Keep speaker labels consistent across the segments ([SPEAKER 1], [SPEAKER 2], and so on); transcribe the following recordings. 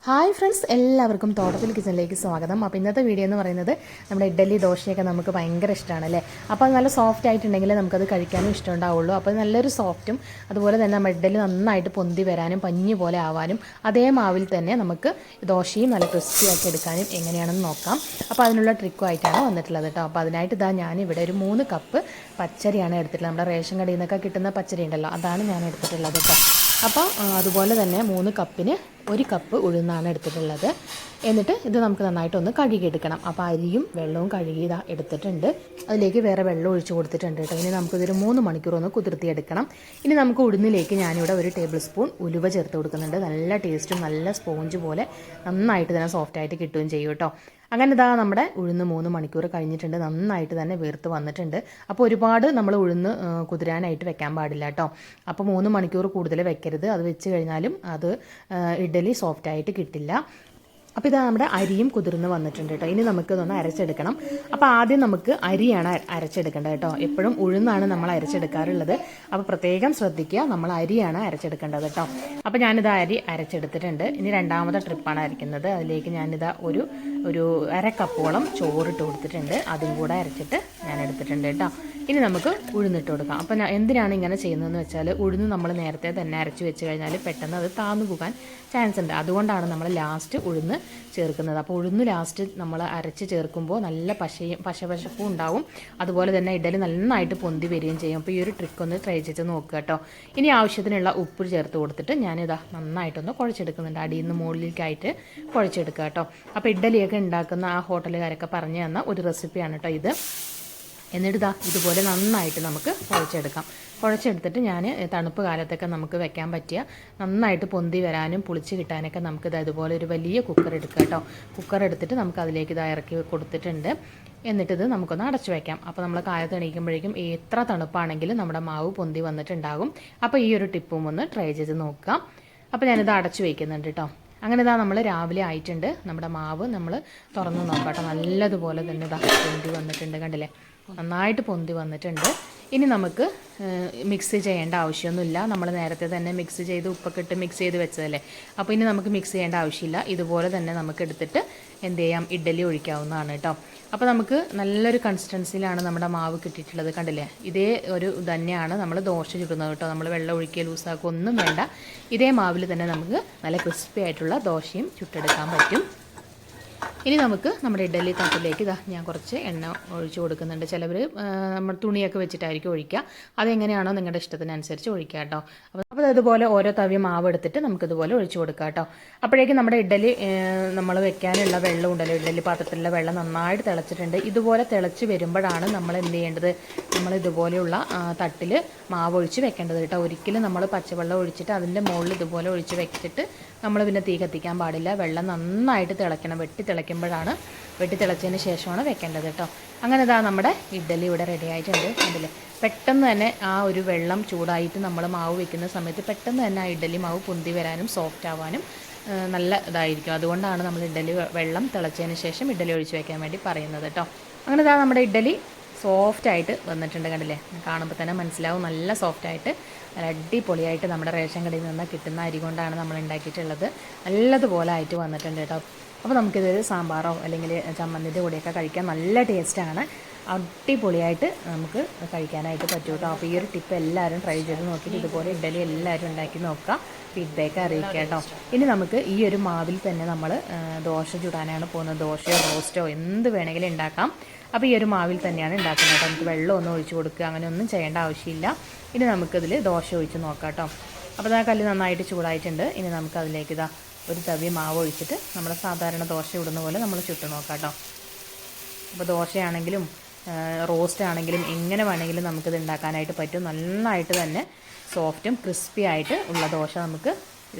[SPEAKER 1] Hi friends, എല്ലാവർക്കും തോട്ടത്തിൽ കിച്ചണിലേക്ക് സ്വാഗതം. അപ്പോൾ ഇന്നത്തെ വീഡിയോ എന്ന് പറയുന്നത് നമ്മുടെ ഇഡ്ഡലി ദോശയൊക്കെ നമുക്ക് ഭയങ്കര ഇഷ്ടമാണ് അല്ലേ. അപ്പോൾ അത് നല്ല സോഫ്റ്റ് ആയിട്ടുണ്ടെങ്കിൽ നമുക്കത് കഴിക്കാനും ഇഷ്ടമുണ്ടാവുള്ളൂ. അപ്പോൾ നല്ലൊരു സോഫ്റ്റും അതുപോലെ തന്നെ നമ്മുടെ ഇഡ്ഡലി നന്നായിട്ട് പൊന്തി വരാനും പഞ്ഞി പോലെ ആവാനും അതേ മാവിൽ തന്നെ നമുക്ക് ദോശയും നല്ല ക്രിസ്പി ആക്കി എടുക്കാനും എങ്ങനെയാണെന്ന് നോക്കാം. അപ്പോൾ അതിനുള്ള ട്രിക്കുമായിട്ടാണ് വന്നിട്ടുള്ളത് കേട്ടോ. അപ്പോൾ അതിനായിട്ട് ഇതാ ഞാനിവിടെ ഒരു 3 കപ്പ് പച്ചരിയാണ് എടുത്തിട്ടുള്ളത്. നമ്മുടെ റേഷൻ കടയിൽ നിന്നൊക്കെ കിട്ടുന്ന പച്ചരി ഉണ്ടല്ലോ, അതാണ് ഞാൻ എടുത്തിട്ടുള്ളത് കേട്ടോ. അപ്പോൾ അതുപോലെ തന്നെ 3 കപ്പിന് 1 കപ്പ് ഉഴുന്നാണ് എടുത്തിട്ടുള്ളത്. എന്നിട്ട് ഇത് നമുക്ക് നന്നായിട്ടൊന്ന് കഴുകിയെടുക്കണം. അപ്പോൾ അരിയും വെള്ളവും കഴുകി എടുത്തിട്ടുണ്ട്. അതിലേക്ക് വേറെ വെള്ളം ഒഴിച്ച് കൊടുത്തിട്ടുണ്ട് കേട്ടോ. ഇനി നമുക്കിതൊരു 3 മണിക്കൂർ ഒന്ന് കുതിർത്തിയെടുക്കണം. ഇനി നമുക്ക് ഉഴുന്നിലേക്ക് ഞാനിവിടെ 1 ടേബിൾ സ്പൂൺ ഉലുവ ചേർത്ത് കൊടുക്കുന്നുണ്ട്. നല്ല ടേസ്റ്റും നല്ല സ്പോഞ്ച് പോലെ നന്നായിട്ട് തന്നെ സോഫ്റ്റായിട്ട് കിട്ടുകയും ചെയ്യും കേട്ടോ. അങ്ങനെ ഇതാ നമ്മുടെ ഉഴുന്ന് 3 മണിക്കൂർ കഴിഞ്ഞിട്ടുണ്ട്. നന്നായിട്ട് തന്നെ വീർത്ത് വന്നിട്ടുണ്ട്. അപ്പോൾ ഒരുപാട് നമ്മൾ ഉഴുന്ന് കുതിരാനായിട്ട് വെക്കാൻ പാടില്ല കേട്ടോ. അപ്പോൾ 3 മണിക്കൂർ കൂടുതൽ വെക്കരുത്. അത് വെച്ച് കഴിഞ്ഞാലും അത് ഇഡ്ഡലി സോഫ്റ്റായിട്ട് കിട്ടില്ല. അപ്പോൾ ഇതാ നമ്മുടെ അരിയും കുതിർന്ന് വന്നിട്ടുണ്ട് കേട്ടോ. ഇനി നമുക്കിതൊന്ന് അരച്ചെടുക്കണം. അപ്പോൾ ആദ്യം നമുക്ക് അരിയാണ് അരച്ചെടുക്കേണ്ടത് കേട്ടോ. എപ്പോഴും ഉഴുന്നാണ് നമ്മൾ അരച്ചെടുക്കാറുള്ളത്. അപ്പോൾ പ്രത്യേകം ശ്രദ്ധിക്കുക, നമ്മൾ അരിയാണ് അരച്ചെടുക്കേണ്ടത് കേട്ടോ. അപ്പോൾ ഞാനിതാ അരി അരച്ചെടുത്തിട്ടുണ്ട്. ഇനി രണ്ടാമത്തെ ട്രിപ്പാണ് അരയ്ക്കുന്നത്. അതിലേക്ക് ഞാനിതാ ഒരു 1/2 കപ്പോളം ചോറിട്ട് കൊടുത്തിട്ടുണ്ട്. അതും കൂടെ അരച്ചിട്ട് ഞാൻ എടുത്തിട്ടുണ്ട് കേട്ടോ. ഇനി നമുക്ക് ഉഴുന്നിട്ട് കൊടുക്കാം. അപ്പോൾ എന്തിനാണ് ഇങ്ങനെ ചെയ്യുന്നതെന്ന് വെച്ചാൽ ഉഴുന്ന് നമ്മൾ നേരത്തെ തന്നെ അരച്ച് വെച്ച് കഴിഞ്ഞാൽ പെട്ടെന്ന് അത് താന്നു പോകാൻ ചാൻസ് ഉണ്ട്. അതുകൊണ്ടാണ് നമ്മൾ ലാസ്റ്റ് ഉഴുന്ന് ചേർക്കുന്നത്. അപ്പോൾ ഉഴുന്ന് ലാസ്റ്റ് നമ്മൾ അരച്ച് ചേർക്കുമ്പോൾ നല്ല പശപ്പും ഉണ്ടാവും. അതുപോലെ തന്നെ ഇഡലി നന്നായിട്ട് പൊന്തി വരികയും ചെയ്യും. അപ്പോൾ ഈ ഒരു ട്രിക്ക് ഒന്ന് ട്രൈ ചെയ്ത് നോക്കുക കേട്ടോ. ഇനി ആവശ്യത്തിനുള്ള ഉപ്പ് ചേർത്ത് കൊടുത്തിട്ട് ഞാനിതാ നന്നായിട്ടൊന്ന് കുഴച്ചെടുക്കുന്നുണ്ട്. അടിയിൽ നിന്ന് മുകളിലേക്കായിട്ട് കുഴച്ചെടുക്കുക കേട്ടോ. അപ്പോൾ ഇഡലിയൊക്കെ ഉണ്ടാക്കുന്ന ആ ഹോട്ടലുകാരൊക്കെ പറഞ്ഞു തന്ന ഒരു റെസിപ്പിയാണ് കേട്ടോ ഇത്. എന്നിട്ട് ഇതുപോലെ നന്നായിട്ട് നമുക്ക് കുഴച്ചെടുത്തിട്ട് ഞാൻ തണുപ്പ് കാലത്തൊക്കെ നമുക്ക് വെക്കാൻ പറ്റിയ നന്നായിട്ട് പൊന്തി വരാനും പുളിച്ച് കിട്ടാനൊക്കെ നമുക്ക് ഇതുപോലെ ഒരു വലിയ കുക്കർ എടുക്കുക കേട്ടോ. കുക്കർ എടുത്തിട്ട് നമുക്ക് അതിലേക്ക് ഇറക്കി കൊടുത്തിട്ടുണ്ട്. എന്നിട്ടിത് നമുക്കൊന്ന് അടച്ചു വയ്ക്കാം. അപ്പോൾ നമ്മൾ കാലത്ത് എണീക്കുമ്പോഴേക്കും എത്ര തണുപ്പാണെങ്കിലും നമ്മുടെ മാവ് പൊന്തി വന്നിട്ടുണ്ടാകും. അപ്പോൾ ഈ ഒരു ടിപ്പും ഒന്ന് ട്രൈ ചെയ്ത് നോക്കാം. അപ്പോൾ ഞാനിത് അടച്ചു വയ്ക്കുന്നുണ്ട് കേട്ടോ. അങ്ങനെ നമ്മൾ രാവിലെ ആയിട്ടുണ്ട്. നമ്മുടെ മാവ് നമ്മൾ തുറന്ന് നോക്കാം കേട്ടോ. നല്ലതുപോലെ തന്നെ പൊന്തി വന്നിട്ടുണ്ട്, കണ്ടില്ലേ, നന്നായിട്ട് പൊന്തി വന്നിട്ടുണ്ട്. ഇനി നമുക്ക് മിക്സ് ചെയ്യേണ്ട ആവശ്യമൊന്നുമില്ല. നമ്മൾ നേരത്തെ തന്നെ മിക്സ് ചെയ്ത് ഉപ്പൊക്കെ ഇട്ട് മിക്സ് ചെയ്ത് വെച്ചതല്ലേ. അപ്പോൾ ഇനി നമുക്ക് മിക്സ് ചെയ്യേണ്ട ആവശ്യമില്ല. ഇതുപോലെ തന്നെ നമുക്ക് എടുത്തിട്ട് എന്ത് ചെയ്യാം, ഇഡ്ഡലി ഒഴിക്കാവുന്നതാണ് കേട്ടോ. അപ്പോൾ നമുക്ക് നല്ലൊരു കൺസിസ്റ്റൻസിയിലാണ് നമ്മുടെ മാവ് കിട്ടിയിട്ടുള്ളത്, കണ്ടില്ലേ. ഇതേ ഒരു തന്നെയാണ് നമ്മൾ ദോശ ചുടുന്നത് കേട്ടോ. നമ്മൾ വെള്ളം ഒഴിക്കുക ലൂസാക്കുക ഒന്നും വേണ്ട. ഇതേ മാവിൽ തന്നെ നമുക്ക് നല്ല ക്രിസ്പി ആയിട്ടുള്ള ദോശയും ചുട്ടെടുക്കാൻ പറ്റും. ഇനി നമുക്ക് നമ്മുടെ ഇഡ്ഡലി തട്ടിലേക്ക് ഞാൻ കുറച്ച് എണ്ണ ഒഴിച്ച് കൊടുക്കുന്നുണ്ട്. ചിലവർ നമ്മൾ തുണിയൊക്കെ വെച്ചിട്ടായിരിക്കും ഒഴിക്കുക. അതെങ്ങനെയാണോ നിങ്ങളുടെ ഇഷ്ടത്തിനനുസരിച്ച് ഒഴിക്കുക കേട്ടോ. അപ്പോൾ അതുപോലെ ഓരോ തവി മാവ് എടുത്തിട്ട് നമുക്കിതുപോലെ ഒഴിച്ച് കൊടുക്കുക കേട്ടോ. അപ്പോഴേക്കും നമ്മുടെ ഇഡ്ഡലി നമ്മൾ വെക്കാനുള്ള വെള്ളം ഉണ്ടല്ലോ, ഇഡ്ഡലി പാത്രത്തിലുള്ള വെള്ളം നന്നായിട്ട് തിളച്ചിട്ടുണ്ട്. ഇതുപോലെ തിളച്ച് വരുമ്പോഴാണ് നമ്മൾ എന്ത് ചെയ്യേണ്ടത്, നമ്മൾ ഇതുപോലെയുള്ള തട്ടിൽ മാവ് ഒഴിച്ച് വെക്കേണ്ടത് കേട്ടോ. ഒരിക്കലും നമ്മൾ പച്ചവെള്ളം ഒഴിച്ചിട്ട് അതിൻ്റെ മുകളിൽ ഇതുപോലെ ഒഴിച്ച് വെച്ചിട്ട് നമ്മൾ പിന്നെ തീ കത്തിക്കാൻ പാടില്ല. വെള്ളം നന്നായിട്ട് തിളയ്ക്കണം. വെട്ടി തിളച്ചതിന് ശേഷമാണ് വെക്കേണ്ടത് കേട്ടോ. അങ്ങനെ നമ്മുടെ ഇഡ്ഡലി ഇവിടെ റെഡി ആയിട്ടുണ്ട്. അതിൽ പെട്ടെന്ന് തന്നെ ആ ഒരു വെള്ളം ചൂടായിട്ട് നമ്മൾ മാവ് വെക്കുന്ന സമയത്ത് പെട്ടെന്ന് തന്നെ ആ ഇഡ്ഡലി മാവ് പൊന്തി വരാനും സോഫ്റ്റ് ആവാനും നല്ല ഇതായിരിക്കും. അതുകൊണ്ടാണ് നമ്മൾ ഇഡ്ഡലി വെള്ളം തിളച്ചതിന് ശേഷം ഇഡ്ഡലി ഒഴിച്ച് വയ്ക്കാൻ വേണ്ടി പറയുന്നത് കേട്ടോ. അങ്ങനെ നമ്മുടെ ഇഡ്ഡലി സോഫ്റ്റായിട്ട് വന്നിട്ടുണ്ട്, കണ്ടില്ലേ. കാണുമ്പോൾ തന്നെ മനസ്സിലാവും, നല്ല സോഫ്റ്റായിട്ട് നല്ല അടിപൊളിയായിട്ട് നമ്മുടെ റേഷൻ കടയിൽ നിന്ന് കിട്ടുന്ന അരി കൊണ്ടാണ് നമ്മൾ ഉണ്ടാക്കിയിട്ടുള്ളത്. നല്ലതുപോലെ ആയിട്ട് വന്നിട്ടുണ്ട് കേട്ടോ. അപ്പോൾ നമുക്കിതൊരു സാമ്പാറോ അല്ലെങ്കിൽ ചമ്മന്തിൻ്റെ കൂടെയൊക്കെ കഴിക്കാൻ നല്ല ടേസ്റ്റാണ്. അടിപൊളിയായിട്ട് നമുക്ക് കഴിക്കാനായിട്ട് പറ്റും കേട്ടോ. അപ്പോൾ ഈ ഒരു ടിപ്പ് എല്ലാവരും ട്രൈ ചെയ്ത് നോക്കിയിട്ട് ഇതുപോലെ ഇഡ്ഡലി എല്ലാവരും ഉണ്ടാക്കി നോക്കുക. ഫീഡ്ബാക്ക് അറിയിക്കുക കേട്ടോ. ഇനി നമുക്ക് ഈ ഒരു മാവിൽ തന്നെ നമ്മൾ ദോശ ചുടാനാണ് പോകുന്നത്. ദോശയോ റോസ്റ്റോ എന്ത് വേണമെങ്കിലും ഉണ്ടാക്കാം. അപ്പോൾ ഈ ഒരു മാവിൽ തന്നെയാണ് ഉണ്ടാക്കുന്നത് കേട്ടോ. നമുക്ക് വെള്ളമൊന്നും ഒഴിച്ച് കൊടുക്കുക അങ്ങനെയൊന്നും ചെയ്യേണ്ട ആവശ്യമില്ല. ഇനി നമുക്കിതിൽ ദോശ ഒഴിച്ച് നോക്കാം കേട്ടോ. അപ്പോൾ കല്ല് നന്നായിട്ട് ചൂടായിട്ടുണ്ട്. ഇനി നമുക്കതിലേക്ക് ഒരു തവി മാവ് ഒഴിച്ചിട്ട് നമ്മൾ സാധാരണ ദോശ ഇടുന്ന പോലെ നമ്മൾ ചുട്ട് നോക്കാം കേട്ടോ. അപ്പോൾ ദോശയാണെങ്കിലും റോസ്റ്റ് ആണെങ്കിലും എങ്ങനെ വേണമെങ്കിലും നമുക്കിത് ഉണ്ടാക്കാനായിട്ട് പറ്റും. നന്നായിട്ട് തന്നെ സോഫ്റ്റും ക്രിസ്പി ആയിട്ട് ഉള്ള ദോശ നമുക്ക്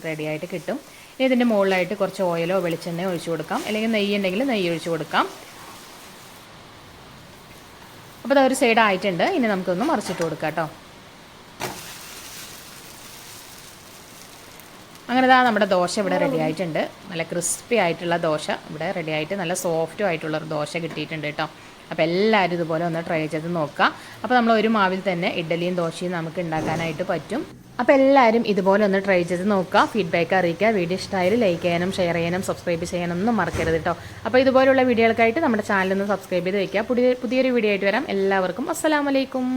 [SPEAKER 1] റെഡിയായിട്ട് കിട്ടും. ഇനി ഇതിൻ്റെ മുകളിലായിട്ട് കുറച്ച് ഓയിലോ വെളിച്ചെണ്ണയോ ഒഴിച്ച് കൊടുക്കാം, അല്ലെങ്കിൽ നെയ്യ് ഉണ്ടെങ്കിൽ നെയ്യ് ഒഴിച്ച് കൊടുക്കാം. അപ്പോൾ ഒരു സൈഡ് ആയിട്ടുണ്ട്. ഇനി നമുക്കൊന്ന് മറിച്ചിട്ട് കൊടുക്കാം കേട്ടോ. അങ്ങനെ നമ്മുടെ ദോശ ഇവിടെ റെഡി ആയിട്ടുണ്ട്. നല്ല ക്രിസ്പി ആയിട്ടുള്ള ദോശ ഇവിടെ റെഡി ആയിട്ട് നല്ല സോഫ്റ്റും ആയിട്ടുള്ള ദോശ കിട്ടിയിട്ടുണ്ട് കേട്ടോ. അപ്പോൾ എല്ലാവരും ഇതുപോലെ ഒന്ന് ട്രൈ ചെയ്ത് നോക്കുക. അപ്പോൾ നമ്മൾ ഒരു മാവിൽ തന്നെ ഇഡ്ഡലിയും ദോശയും നമുക്ക് ഉണ്ടാക്കാനായിട്ട് പറ്റും. അപ്പോൾ എല്ലാവരും ഇതുപോലെ ഒന്ന് ട്രൈ ചെയ്ത് നോക്കുക, ഫീഡ്ബാക്ക് അറിയിക്കുക. വീഡിയോ ഇഷ്ടമായാലും ലൈക്ക് ചെയ്യാനും ഷെയർ ചെയ്യാനും സബ്സ്ക്രൈബ് ചെയ്യാനൊന്നും മറക്കരുത് കേട്ടോ. അപ്പോൾ ഇതുപോലുള്ള വീഡിയോകൾക്കായിട്ട് നമ്മുടെ ചാനൽ ഒന്ന് സബ്സ്ക്രൈബ് ചെയ്ത് വയ്ക്കുക. പുതിയൊരു വീഡിയോ ആയിട്ട് വരാം. എല്ലാവർക്കും അസ്സലാമു അലൈക്കും.